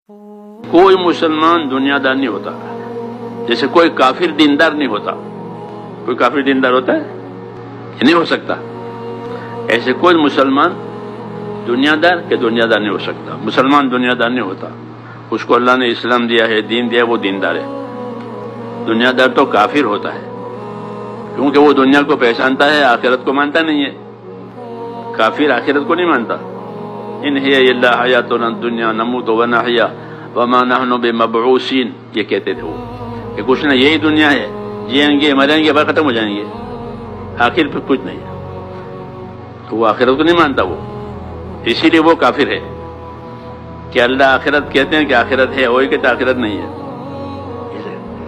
کوئی مسلمان دنیا دار نہیں ہوتا، جیسے کوئی کافر دیندار نہیں ہوتا۔ کوئی کافر دیندار ہوتا ہے؟ یہ نہیں ہو سکتا۔ ایسے کوئی مسلمان دنیا دار کہ دنیا دار نہیں ہو سکتا۔ مسلمان دنیا دار نہیں ہوتا، اس کو اللہ نے اسلام دیا ہے، دین دیا ہے، وہ دیندار ہے۔ دنیا دار تو کافر ہوتا ہے، کیونکہ وہ دنیا کو پہچانتا ہے، آخرت کو مانتا نہیں ہے۔ کافر آخرت کو نہیں مانتا۔ ان ہی الا حیاتنا الدنیا نموت ونحیا وما نحن بمبعوثین، یہ کہتے تھے وہ کہ کچھ نہ، یہی دنیا ہے، جئیں گے مریں گے، بعد ختم ہو جائیں گے، آخر پہ کچھ نہیں ہے۔ تو وہ آخرت کو نہیں مانتا، وہ اسی لیے وہ کافر ہے کہ اللہ آخرت کہتے ہیں کہ آخرت ہے، وہی کہتے آخرت نہیں ہے۔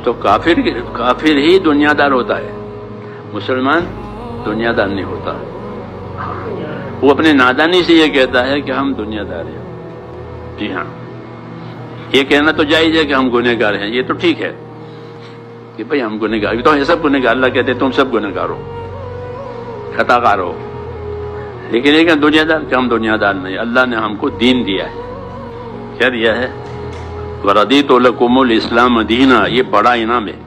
تو کافر ہی دنیا دار ہوتا ہے، مسلمان دنیا دار نہیں ہوتا۔ وہ اپنے نادانی سے یہ کہتا ہے کہ ہم دنیا دار ہیں۔ جی ہاں، یہ کہنا تو جائز ہے کہ ہم گنہگار ہیں، یہ تو ٹھیک ہے کہ بھئی ہم گنہگار، تو یہ سب گنہگار، اللہ کہتے ہیں تم سب گنہگار ہو، خطا کار ہو، لیکن یہ کہ دنیا دار، کہ ہم دنیا دار نہیں۔ اللہ نے ہم کو دین دیا ہے۔ کیا دیا ہے؟ وَرَضِيتُ لَكُمُ الْإِسْلَامَ دِينًا، یہ بڑا انعام ہے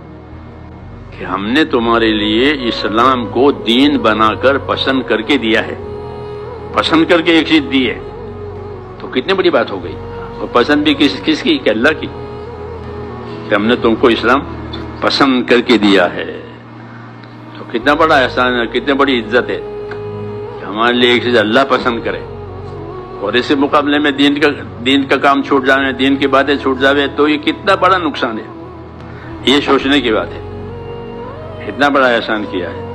کہ ہم نے تمہارے لیے اسلام کو دین بنا کر پسند کر کے دیا ہے۔ پسند کر کے ایک چیز دی ہے تو کتنی بڑی بات ہو گئی۔ اور پسند بھی کس کی؟ کہ اللہ کی، کہ ہم نے تم کو اسلام پسند کر کے دیا ہے۔ تو کتنا بڑا احسان ہے، کتنی بڑی عزت ہے کہ ہمارے لیے ایک چیز اللہ پسند کرے، اور اس مقابلے میں دین کا کام چھوٹ جانے، دین کی باتیں چھوٹ جاوے، تو یہ کتنا بڑا نقصان ہے۔ یہ سوچنے کی بات ہے، اتنا بڑا احسان کیا ہے۔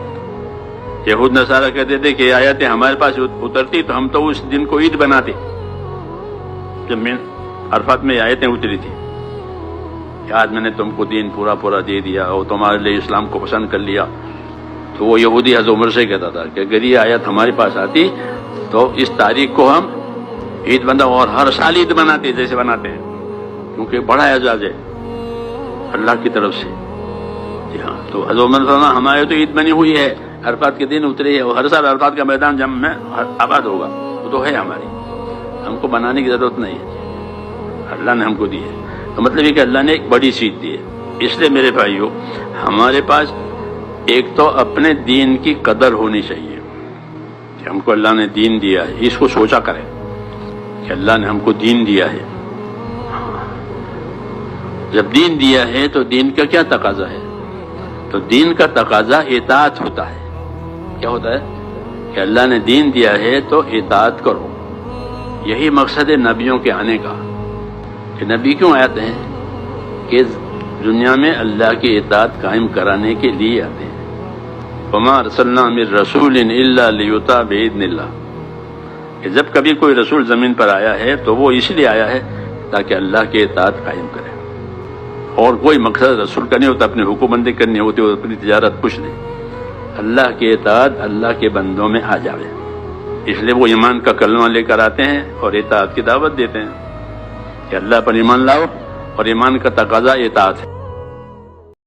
یہود نصارہ کہتے تھے کہ آیتیں ہمارے پاس اترتی تو ہم تو اس دن کو عید بناتے، جب میں عرفات میں آیتیں اتری تھی کہ آج میں نے تم کو دین پورا دے دیا اور تمہارے لیے اسلام کو پسند کر لیا۔ تو وہ یہودی حضرت عمر سے کہتا تھا کہ اگر یہ آیت ہمارے پاس آتی تو اس تاریخ کو ہم عید بنا، اور ہر سال عید بناتے جیسے بناتے ہیں، کیونکہ بڑا اعزاز ہے اللہ کی طرف سے۔ جی ہاں، تو حضرت عمر صلی اللہ، ہمارے تو عید بنی ہوئی ہے، عرفات کے دن اترے ہے، اور ہر سال عرفات کا میدان جب میں آباد ہوگا، وہ تو ہے ہماری، ہم کو بنانے کی ضرورت نہیں ہے، اللہ نے ہم کو دی ہے۔ تو مطلب یہ کہ اللہ نے ایک بڑی چیز دی ہے۔ اس لیے میرے بھائیوں، ہمارے پاس ایک تو اپنے دین کی قدر ہونی چاہیے کہ ہم کو اللہ نے دین دیا ہے، اس کو سوچا کریں کہ اللہ نے ہم کو دین دیا ہے۔ جب دین دیا ہے تو دین کا کیا تقاضا ہے؟ تو دین کا تقاضا اطاعت ہوتا ہے۔ کیا ہوتا ہے؟ کہ اللہ نے دین دیا ہے تو اطاعت کرو۔ یہی مقصد ہے نبیوں کے آنے کا، کہ نبی کیوں آتے ہیں؟ کہ دنیا میں اللہ کی اطاعت قائم کرانے کے لیے آتے ہیں۔ وَمَا أَرْسَلْنَا مِن رَّسُولٍ إِلَّا لِيُطَاعَ بِإِذْنِ اللَّهِ، کہ جب کبھی کوئی رسول زمین پر آیا ہے تو وہ اس لیے آیا ہے تاکہ اللہ کی اطاعت قائم کرے، اور کوئی مقصد رسول کا نہیں ہوتا اپنی حکومت کرنی ہوتی ہے، اپنی تجارت کچھ نہیں، اللہ کی اطاعت اللہ کے بندوں میں آ جاوے۔ اس لیے وہ ایمان کا کلمہ لے کر آتے ہیں اور اطاعت کی دعوت دیتے ہیں کہ اللہ پر ایمان لاؤ، اور ایمان کا تقاضا اطاعت ہے۔